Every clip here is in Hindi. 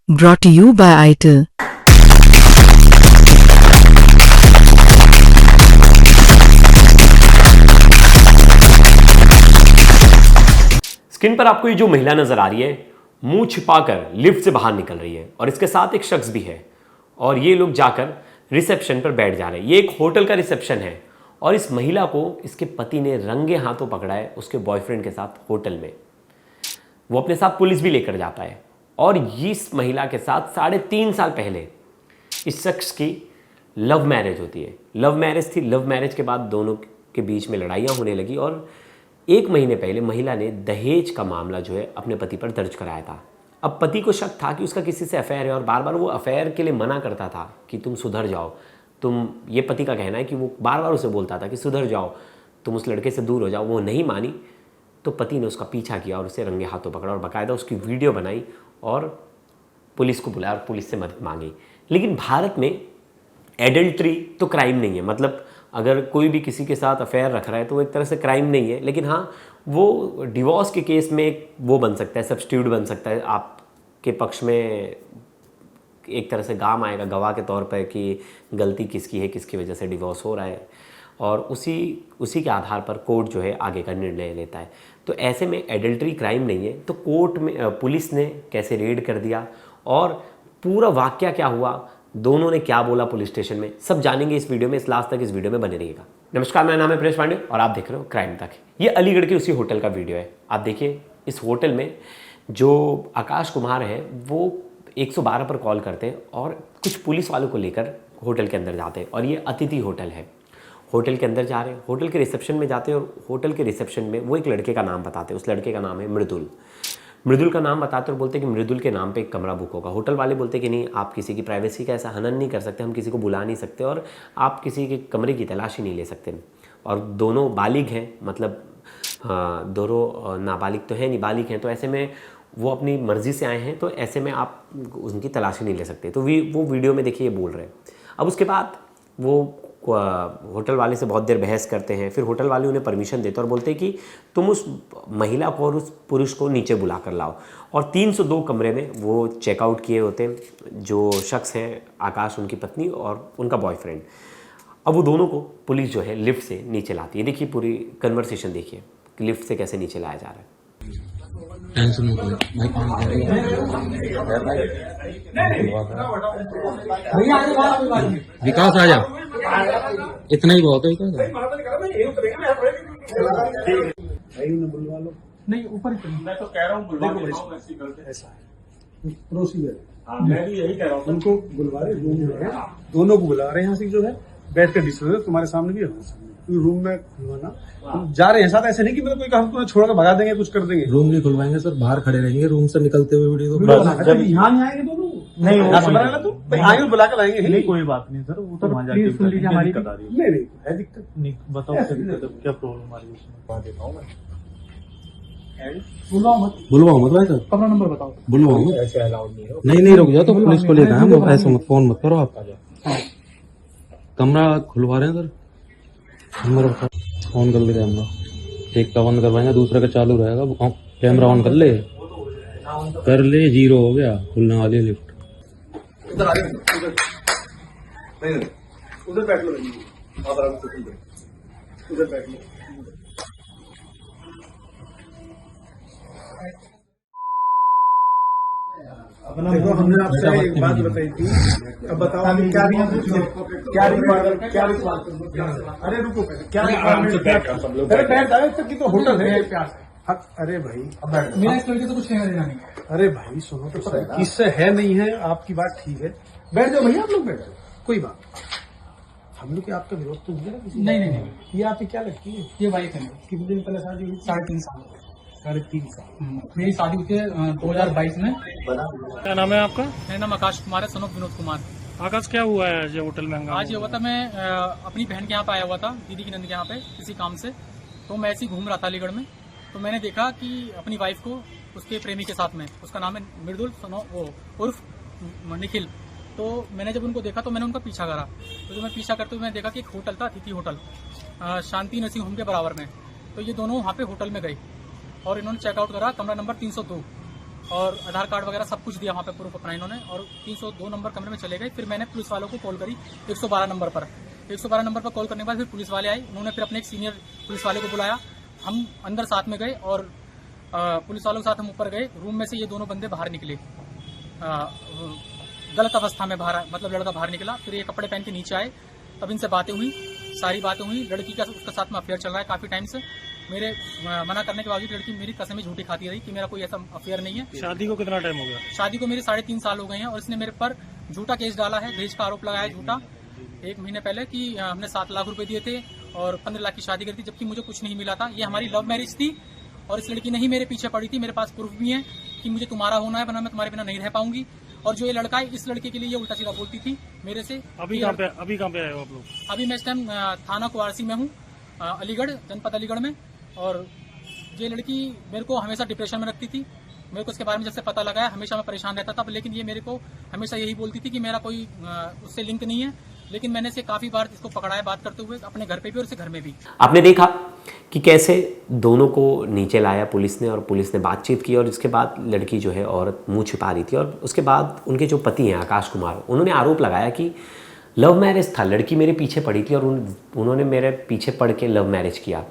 Brought to you by ITIL. Screen पर आपको ये जो महिला नजर आ रही है मुंह छिपाकर लिफ्ट से बाहर निकल रही है और इसके साथ एक शख्स भी है और ये लोग जाकर रिसेप्शन पर बैठ जा रहे हैं। ये एक होटल का रिसेप्शन है और इस महिला को इसके पति ने रंगे हाथों पकड़ा है उसके बॉयफ्रेंड के साथ होटल में। वो अपने साथ पुलिस भी लेकर जाता है और इस महिला के साथ 3.5 साल पहले इस शख्स की लव मैरिज होती है। लव मैरिज थी। लव मैरिज के बाद दोनों के बीच में लड़ाइयाँ होने लगी और 1 महीने पहले महिला ने दहेज का मामला जो है अपने पति पर दर्ज कराया था। अब पति को शक था कि उसका किसी से अफेयर है और बार बार वो अफेयर के लिए मना करता था कि तुम सुधर जाओ, तुम, ये पति का कहना है कि वो बार बार उसे बोलता था कि सुधर जाओ, तुम उस लड़के से दूर हो जाओ। वो नहीं मानी तो पति ने उसका पीछा किया और उसे रंगे हाथों पकड़ा और बाकायदा उसकी वीडियो बनाई और पुलिस को बुलाया और पुलिस से मदद मांगी। लेकिन भारत में एडल्ट्री तो क्राइम नहीं है, मतलब अगर कोई भी किसी के साथ अफेयर रख रहा है तो वो एक तरह से क्राइम नहीं है। लेकिन हाँ, वो डिवोर्स के केस में एक वो बन सकता है, सब्स्टिट्यूट बन सकता है। आपके पक्ष में एक तरह से गाम आएगा गवाह के तौर पर कि गलती किसकी है, किसकी वजह से डिवोर्स हो रहा है और उसी के आधार पर कोर्ट जो है आगे का निर्णय लेता है। तो ऐसे में एडल्ट्री क्राइम नहीं है। तो कोर्ट में पुलिस ने कैसे रेड कर दिया और पूरा वाकया क्या हुआ, दोनों ने क्या बोला पुलिस स्टेशन में, सब जानेंगे इस वीडियो में। इस लास्ट तक इस वीडियो में बने रहिएगा। नमस्कार, मेरा नाम है प्रेश पांडे और आप देख रहे हो क्राइम तक। ये अलीगढ़ के उसी होटल का वीडियो है। आप देखिए, इस होटल में जो आकाश कुमार है वो 112 पर कॉल करते हैं और कुछ पुलिस वालों को लेकर होटल के अंदर जाते हैं और ये अतिथि होटल है। होटल के अंदर जा रहे हैं, होटल के रिसेप्शन में जाते हैं और होटल के रिसेप्शन में वो एक लड़के का नाम बताते हैं। उस लड़के का नाम है मृदुल। मृदुल का नाम बताते और बोलते कि मृदुल के नाम पे एक कमरा बुक होगा। होटल वाले बोलते कि नहीं, आप किसी की प्राइवेसी का ऐसा हनन नहीं कर सकते, हम किसी को बुला नहीं सकते और आप किसी के कमरे की तलाशी नहीं ले सकते। और दोनों बालिग हैं, मतलब दोनों नाबालिग तो है नहीं, बालिग हैं। तो ऐसे में वो अपनी मर्जी से आए हैं, तो ऐसे में आप उनकी तलाशी नहीं ले सकते। तो वो वीडियो में देखिए ये बोल रहे हैं। अब उसके बाद वो होटल वाले से बहुत देर बहस करते हैं। फिर होटल वाले उन्हें परमिशन देते और बोलते हैं कि तुम उस महिला को और उस पुरुष को नीचे बुला कर लाओ। और 302 कमरे में वो चेकआउट किए होते हैं। जो शख्स है आकाश, उनकी पत्नी और उनका बॉयफ्रेंड। अब वो दोनों को पुलिस जो है लिफ्ट से नीचे लाती है। देखिए पूरी कन्वर्सेशन देखिए, लिफ्ट से कैसे नीचे लाया जा रहा है। टेंशन मत लो, मैं काम कर रही हूँ। विकास आ जा, इतना ही बहुत है विकास। नहीं ऊपर मैं तो कह रहा हूँ ऐसा है प्रोसीजर। मैं भी यही कह रहा हूँ, उनको बुलवा रहे रूम में है, दोनों को बुला रहे हैं। यहाँ से जो है बैठ कर डिस्कस तुम्हारे सामने भी है। रूम में खुलवाना जा रहे हैं साथ, ऐसे नहीं कि मतलब कोई काम तुम्हें छोड़कर भगा देंगे, कुछ कर देंगे। रूम नहीं खुलवाएंगे सर, बाहर खड़े रहेंगे। रूम से निकलते हुए वीडियो जब यहाँ नहीं आएंगे दोनों नहीं आगे बुला कर लाएंगे। नहीं कोई बात नहीं सर, वो तो वहाँ जाके सुन लीजिए हमारी दिक्कत आ रही है। नहीं है दिक्कत। नहीं बताओ क्या प्रॉब्लम आ रही है उसमें। देता हूँ मैं, बुलवाओ मत भाई सर, कमरा नंबर बताओ। बुलवाओ मत। ऐसे अलाउड नहीं है। नहीं रुक जाओ, तो पुलिस को लेकर हम ऐसे मत, फोन मत करो आप। कमरा खुलवा रहे हैं सर, नंबर ऑन कर ले कैमरा। एक का बंद करवाएंगे, दूसरा का चालू रहेगा। कैमरा ऑन कर ले, 0 हो गया, खुलने वाली है लिफ्ट। उधर आगे उधर बैठ लो, उधर बैठ लो। देखो, हमने आपसे एक बात बताई थी, अब बताओ अभी क्या अरे रुको, क्या बैठ जाओ तक की तो होटल है। अरे भाई मेरा इस लड़के तो कुछ कहना देना नहीं। अरे भाई सुनो तो सही, किससे है नहीं है, आपकी बात ठीक है। बैठ जाओ भैया, आप लोग बैठ जाओ, कोई बात। हम लोग आपका विरोध तो नहीं है ना? नहीं। ये आपकी क्या लगती है? ये वाइफ है। कितने दिन पहले शादी हुई? 3.5 साल। 3.5 साल मेरी शादी हुई थी 2022 में। क्या नाम है आपका? मेरा नाम आकाश कुमार है, सनोफ विनोद कुमार। आकाश, क्या हुआ है जो होटल में? आज ये हुआ था, मैं अपनी बहन के यहाँ पे आया हुआ था, दीदी की नंद के यहाँ पे किसी काम से। तो मैं ऐसे ही घूम रहा था अलीगढ़ में, तो मैंने देखा कि अपनी वाइफ को उसके प्रेमी के साथ में, उसका नाम है मृदुल उर्फ निखिल। तो मैंने जब उनको देखा तो मैंने उनका पीछा करा। तो जब मैं पीछा करते हुए मैंने देखा कि एक होटल था, अतिथि होटल, शांति नर्सिंग होम के बराबर में। तो ये दोनों वहाँ पे होटल में गए और इन्होंने चेकआउट करा कमरा नंबर 302। और आधार कार्ड वगैरह सब कुछ दिया वहाँ पे प्रूफ अपना इन्होंने, और 302 नंबर कमरे में चले गए। फिर मैंने पुलिस वालों को कॉल करी 112 नंबर पर। 112 नंबर पर कॉल करने के बाद फिर पुलिस वाले आए, उन्होंने फिर अपने एक सीनियर पुलिस वाले को बुलाया, हम अंदर साथ में गए और पुलिस वालों के साथ हम ऊपर गए। रूम में से ये दोनों बंदे बाहर निकले, गलत अवस्था में बाहर, मतलब लड़का बाहर निकला। फिर ये कपड़े पहन के नीचे आए, तब इनसे बातें हुई, सारी बातें हुई। लड़की का उसके साथ में अफेयर चल रहा है काफी टाइम से। मेरे मना करने के बावजूद लड़की मेरी कसमें झूठी खाती रही कि मेरा कोई ऐसा अफेयर नहीं है। शादी को कितना टाइम हो गया? शादी को मेरे 3.5 साल हो गए हैं, और इसने मेरे पर झूठा केस डाला है, दहेज का आरोप लगाया है झूठा 1 महीने पहले कि हमने 7 लाख रुपए दिए थे और 15 लाख की शादी करी थी, जबकि मुझे कुछ नहीं मिला था। ये हमारी लव मैरिज थी और इस लड़की नहीं मेरे पीछे पड़ी थी। मेरे पास प्रूफ भी है कि मुझे तुम्हारा होना है, वरना मैं तुम्हारे बिना नहीं रह पाऊंगी। और जो ये लड़का है, इस लड़के के लिए ये उल्टा सीधा बोलती थी मेरे से। अभी कहाँ पे आए हो आप लोग? अभी मैं इस टाइम थाना कुआरसी में हूँ, अलीगढ़, जनपद अलीगढ़ में। और ये लड़की मेरे को हमेशा डिप्रेशन में रखती थी। मेरे को इसके बारे में जब से पता लगा है, हमेशा मैं परेशान रहता था, लेकिन ये मेरे को हमेशा यही बोलती थी कि मेरा कोई उससे लिंक नहीं है। लेकिन मैंने इसे काफी बार इसको पकड़ा है बात करते हुए, अपने घर पे भी और इसे घर में भी। आपने देखा कि कैसे दोनों को नीचे लाया पुलिस ने, और पुलिस ने बातचीत की, और इसके बाद लड़की जो है औरत मुंह छिपा रही थी। और उसके बाद उनके जो पति हैं आकाश कुमार, उन्होंने आरोप लगाया कि लव मैरिज था, लड़की मेरे पीछे पड़ी थी और उन्होंने मेरे पीछे पड़ के लव मैरिज किया।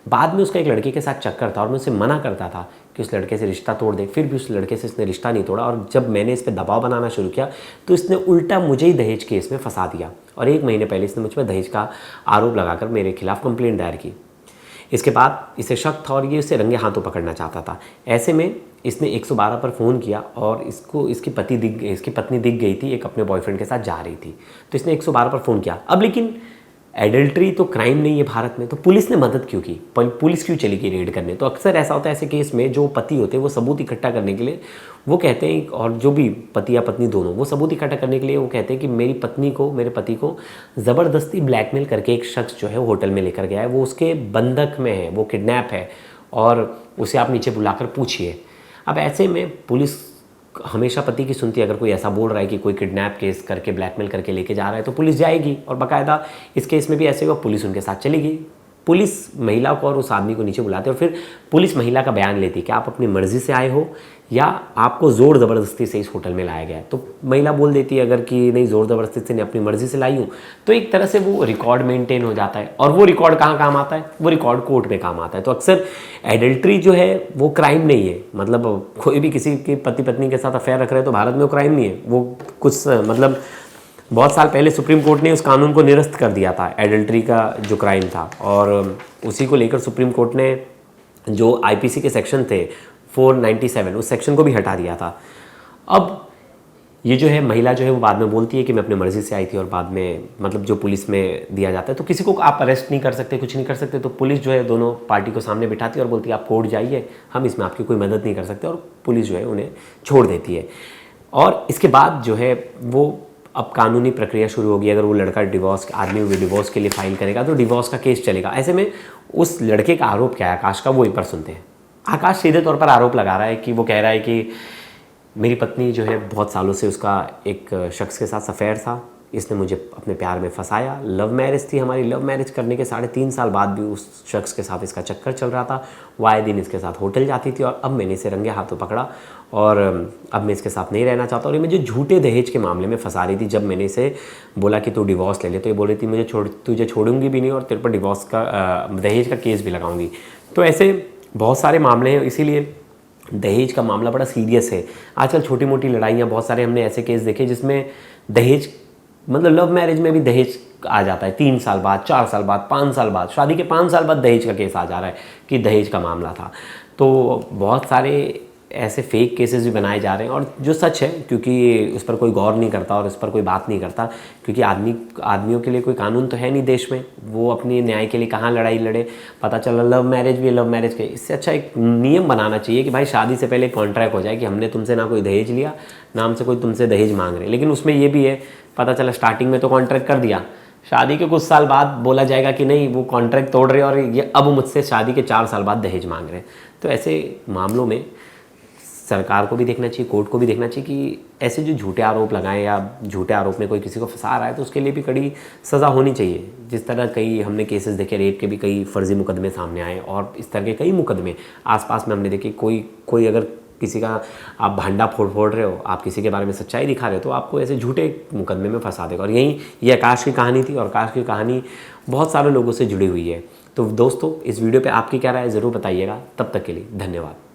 बाद में उसका एक लड़के के साथ चक्कर था और मैं उसे मना करता था कि उस लड़के से रिश्ता तोड़ दे, फिर भी उस लड़के से इसने रिश्ता नहीं तोड़ा। और जब मैंने इस पर दबाव बनाना शुरू किया तो इसने उल्टा मुझे ही दहेज केस में फंसा दिया, और 1 महीने पहले इसने मुझ पर दहेज का आरोप लगाकर मेरे खिलाफ कंप्लेंट दायर की। इसके बाद इसे शक था और ये इसे रंगे हाथों पकड़ना चाहता था। ऐसे में इसने 112 पर फ़ोन किया और इसकी पत्नी दिख गई थी, एक अपने बॉयफ्रेंड के साथ जा रही थी, तो इसने 112 पर फ़ोन किया। अब लेकिन एडल्ट्री तो क्राइम नहीं है भारत में, तो पुलिस ने मदद क्यों की? पुलिस क्यों चली गई रेड करने? तो अक्सर ऐसा होता है ऐसे केस में, जो पति होते हैं वो सबूत इकट्ठा करने के लिए वो कहते हैं, और जो भी पति या पत्नी दोनों, वो सबूत इकट्ठा करने के लिए वो कहते हैं कि मेरी पत्नी को, मेरे पति को ज़बरदस्ती ब्लैकमेल करके एक शख्स जो है वो होटल में लेकर गया है, वो उसके बंधक में है, वो किडनैप है, और उसे आप नीचे बुलाकर पूछिए। अब ऐसे में पुलिस हमेशा पति की सुनती है। अगर कोई ऐसा बोल रहा है कि कोई किडनैप केस करके ब्लैकमेल करके लेके जा रहा है तो पुलिस जाएगी, और बाकायदा इस केस में भी ऐसे हुआ, पुलिस उनके साथ चली गई। पुलिस महिला को और उस आदमी को नीचे बुलाते और फिर पुलिस महिला का बयान लेती कि आप अपनी मर्जी से आए हो या आपको ज़ोर ज़बरदस्ती से इस होटल में लाया गया है। तो महिला बोल देती है अगर कि नहीं, ज़ोर ज़बरदस्ती से नहीं, अपनी मर्जी से लाई हूँ, तो एक तरह से वो रिकॉर्ड मेंटेन हो जाता है। और वो रिकॉर्ड कहाँ काम आता है? वो रिकॉर्ड कोर्ट में काम आता है। तो अक्सर एडल्ट्री जो है वो क्राइम नहीं है, मतलब कोई भी किसी के पति पत्नी के साथ अफेयर रख रहे हैं तो भारत में वो क्राइम नहीं है। वो कुछ मतलब बहुत साल पहले सुप्रीम कोर्ट ने उस कानून को निरस्त कर दिया था, एडल्ट्री का जो क्राइम था, और उसी को लेकर सुप्रीम कोर्ट ने जो आईपीसी के सेक्शन थे 497, उस सेक्शन को भी हटा दिया था। अब ये जो है महिला जो है वो बाद में बोलती है कि मैं अपनी मर्जी से आई थी, और बाद में मतलब जो पुलिस में दिया जाता है तो किसी को आप अरेस्ट नहीं कर सकते, कुछ नहीं कर सकते, तो पुलिस जो है दोनों पार्टी को सामने बिठाती है और बोलती है आप कोर्ट जाइए, हम इसमें आपकी कोई मदद नहीं कर सकते, और पुलिस जो है उन्हें छोड़ देती है। और इसके बाद जो है वो अब कानूनी प्रक्रिया शुरू होगी। अगर वो लड़का डिवोर्स के लिए फाइल करेगा तो डिवोर्स का केस चलेगा। ऐसे में उस लड़के का आरोप क्या है आकाश का, वो एक बार सुनते हैं। आकाश सीधे तौर पर आरोप लगा रहा है कि वो कह रहा है कि मेरी पत्नी जो है बहुत सालों से उसका एक शख्स के साथ अफेयर था, इसने मुझे अपने प्यार में फंसाया, लव मैरिज थी हमारी, लव मैरिज करने के 3.5 साल बाद भी उस शख्स के साथ इसका चक्कर चल रहा था, वो आए दिन इसके साथ होटल जाती थी, और अब मैंने इसे रंगे हाथों पकड़ा और अब मैं इसके साथ नहीं रहना चाहता। और ये मुझे झूठे दहेज के मामले में फंसा रही थी। जब मैंने इसे बोला कि तू डिवोर्स ले ले तो ये बोल रही थी तुझे छोड़ूंगी भी नहीं और तेरे पर डिवोर्स का दहेज का केस भी लगाऊंगी। तो ऐसे बहुत सारे मामले हैं, इसीलिए दहेज का मामला बड़ा सीरियस है। आजकल छोटी मोटी लड़ाइयाँ, बहुत सारे हमने ऐसे केस देखे जिसमें दहेज, मतलब लव मैरिज में भी दहेज आ जाता है 3 साल बाद, 4 साल बाद, 5 साल बाद, शादी के 5 साल बाद दहेज का केस आ जा रहा है कि दहेज का मामला था। तो बहुत सारे ऐसे फेक केसेस भी बनाए जा रहे हैं, और जो सच है, क्योंकि उस पर कोई गौर नहीं करता और उस पर कोई बात नहीं करता, क्योंकि आदमियों के लिए कोई कानून तो है नहीं देश में, वो अपने न्याय के लिए कहाँ लड़ाई लड़े। पता चला लव मैरिज भी, लव मैरिज के, इससे अच्छा एक नियम बनाना चाहिए कि भाई शादी से पहले कॉन्ट्रैक्ट हो जाए कि हमने तुमसे ना कोई दहेज लिया, ना हमसे कोई तुमसे दहेज मांग रहे। लेकिन उसमें ये भी है, पता चला स्टार्टिंग में तो कॉन्ट्रैक्ट कर दिया, शादी के कुछ साल बाद बोला जाएगा कि नहीं वो कॉन्ट्रैक्ट तोड़ रहे और ये अब मुझसे शादी के 4 साल बाद दहेज मांग रहे हैं। तो ऐसे मामलों में सरकार को भी देखना चाहिए, कोर्ट को भी देखना चाहिए कि ऐसे जो झूठे आरोप लगाएं या झूठे आरोप में कोई किसी को फंसा रहा है तो उसके लिए भी कड़ी सज़ा होनी चाहिए। जिस तरह कई हमने केसेस देखे, रेप के भी कई फर्जी मुकदमे सामने आए, और इस तरह के कई मुकदमे आसपास में हमने देखे। कोई अगर किसी का आप भांडा फोड़ रहे हो, आप किसी के बारे में सच्चाई दिखा रहे हो, तो आपको ऐसे झूठे मुकदमे में फंसा देगा। और यही ये आकाश की कहानी थी, और आकाश की कहानी बहुत सारे लोगों से जुड़ी हुई है। तो दोस्तों, इस वीडियो पे आपकी क्या राय है ज़रूर बताइएगा। तब तक के लिए धन्यवाद।